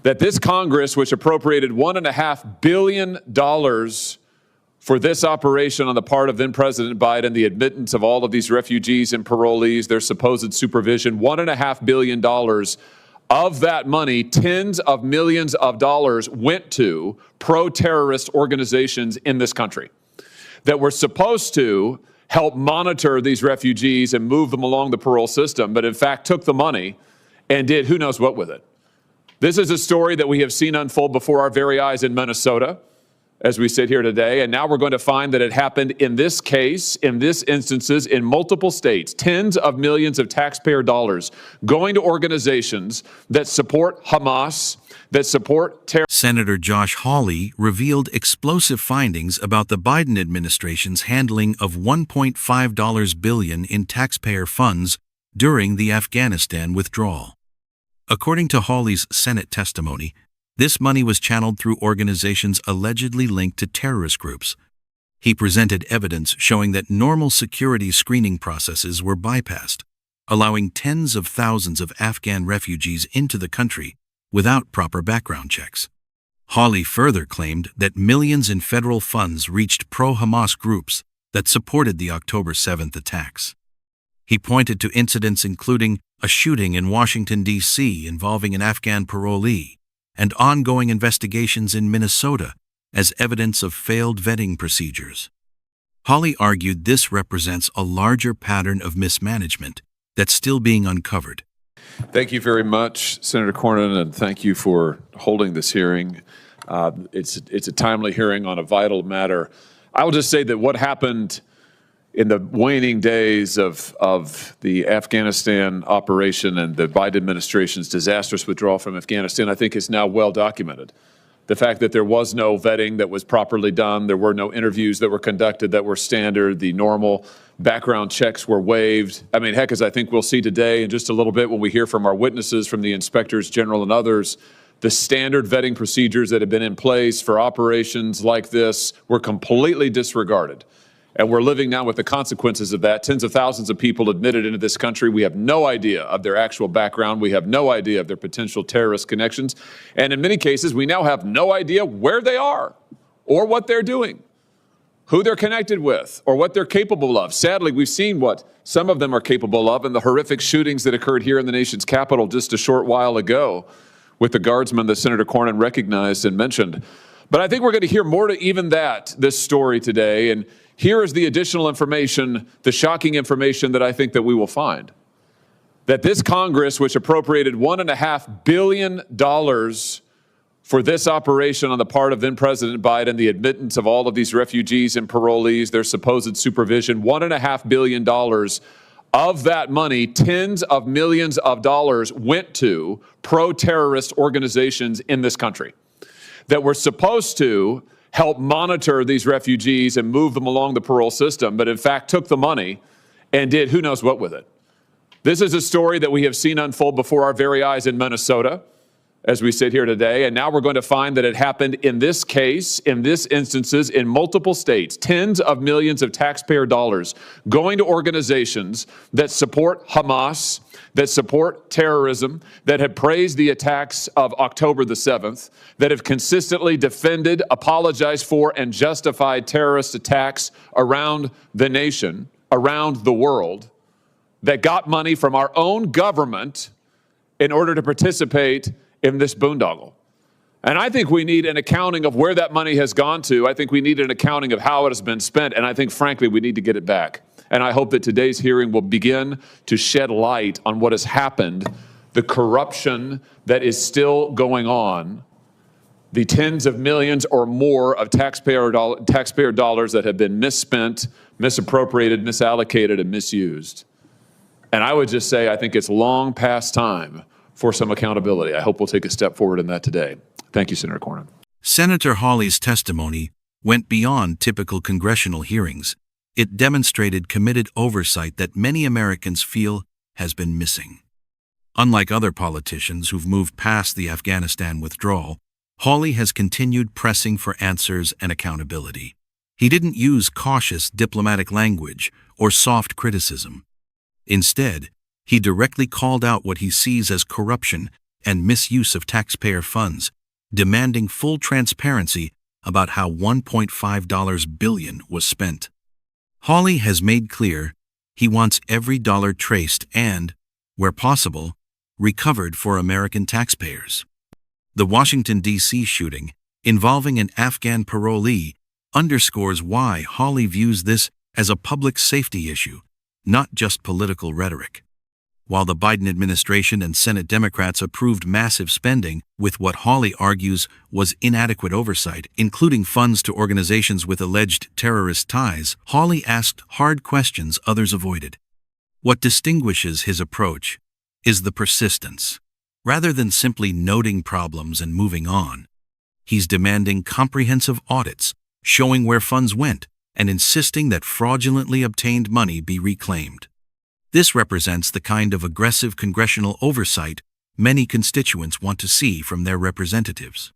that this Congress, which appropriated $1.5 billion for this operation on the part of then President Biden, the admittance of all of these refugees and parolees, their supposed supervision, $1.5 billion of that money, tens of millions of dollars went to pro-terrorist organizations in this country that were supposed to help monitor these refugees and move them along the parole system, but in fact took the money and did who knows what with it. This is a story that we have seen unfold before our very eyes in Minnesota as we sit here today, and now we're going to find that it happened in this case, in this instances, in multiple states, tens of millions of taxpayer dollars going to organizations that support Hamas, that support terror. Senator Josh Hawley revealed explosive findings about the Biden administration's handling of $1.5 billion in taxpayer funds during the Afghanistan withdrawal. According to Hawley's Senate testimony, this money was channeled through organizations allegedly linked to terrorist groups. He presented evidence showing that normal security screening processes were bypassed, allowing tens of thousands of Afghan refugees into the country without proper background checks. Hawley further claimed that millions in federal funds reached pro-Hamas groups that supported the October 7th attacks. He pointed to incidents including a shooting in Washington, D.C. involving an Afghan parolee, and ongoing investigations in Minnesota as evidence of failed vetting procedures. Hawley argued this represents a larger pattern of mismanagement that's still being uncovered. Thank you very much, Senator Cornyn, and thank you for holding this hearing. It's a timely hearing on a vital matter. I will just say that what happened in the waning days of the Afghanistan operation and the Biden administration's disastrous withdrawal from Afghanistan, I think is now well documented. The fact that there was no vetting that was properly done, there were no interviews that were conducted that were standard, the normal background checks were waived. I mean, heck, as I think we'll see today in just a little bit when we hear from our witnesses, from the inspectors general and others, the standard vetting procedures that have been in place for operations like this were completely disregarded. And we're living now with the consequences of that. Tens of thousands of people admitted into this country. We have no idea of their actual background. We have no idea of their potential terrorist connections. And in many cases, we now have no idea where they are or what they're doing, who they're connected with, or what they're capable of. Sadly, we've seen what some of them are capable of in the horrific shootings that occurred here in the nation's capital just a short while ago with the guardsmen that Senator Cornyn recognized and mentioned. But I think we're going to hear more to even that, this story today. And here is the additional information, the shocking information that I think that we will find. That this Congress, which appropriated $1.5 billion for this operation on the part of then President Biden, the admittance of all of these refugees and parolees, their supposed supervision, $1.5 billion of that money, tens of millions of dollars went to pro-terrorist organizations in this country that were supposed to help monitor these refugees and move them along the parole system, but in fact took the money and did who knows what with it. This is a story that we have seen unfold before our very eyes in Minnesota as we sit here today, and now we're going to find that it happened in this case, in this instances, in multiple states, tens of millions of taxpayer dollars going to organizations that support Hamas, that support terrorism, that have praised the attacks of October the 7th, that have consistently defended, apologized for, and justified terrorist attacks around the nation, around the world, that got money from our own government in order to participate in this boondoggle. And I think we need an accounting of where that money has gone to. I think we need an accounting of how it has been spent, and I think, frankly, we need to get it back. And I hope that today's hearing will begin to shed light on what has happened, the corruption that is still going on, the tens of millions or more of taxpayer dollars that have been misspent, misappropriated, misallocated, and misused. And I would just say I think it's long past time for some accountability. I hope we'll take a step forward in that today. Thank you, Senator Cornyn. Senator Hawley's testimony went beyond typical congressional hearings. It demonstrated committed oversight that many Americans feel has been missing. Unlike other politicians who've moved past the Afghanistan withdrawal, Hawley has continued pressing for answers and accountability. He didn't use cautious diplomatic language or soft criticism. Instead, he directly called out what he sees as corruption and misuse of taxpayer funds, demanding full transparency about how $1.5 billion was spent. Hawley has made clear he wants every dollar traced and, where possible, recovered for American taxpayers. The Washington, D.C. shooting, involving an Afghan parolee, underscores why Hawley views this as a public safety issue, not just political rhetoric. While the Biden administration and Senate Democrats approved massive spending with what Hawley argues was inadequate oversight, including funds to organizations with alleged terrorist ties, Hawley asked hard questions others avoided. What distinguishes his approach is the persistence. Rather than simply noting problems and moving on, he's demanding comprehensive audits, showing where funds went, and insisting that fraudulently obtained money be reclaimed. This represents the kind of aggressive congressional oversight many constituents want to see from their representatives.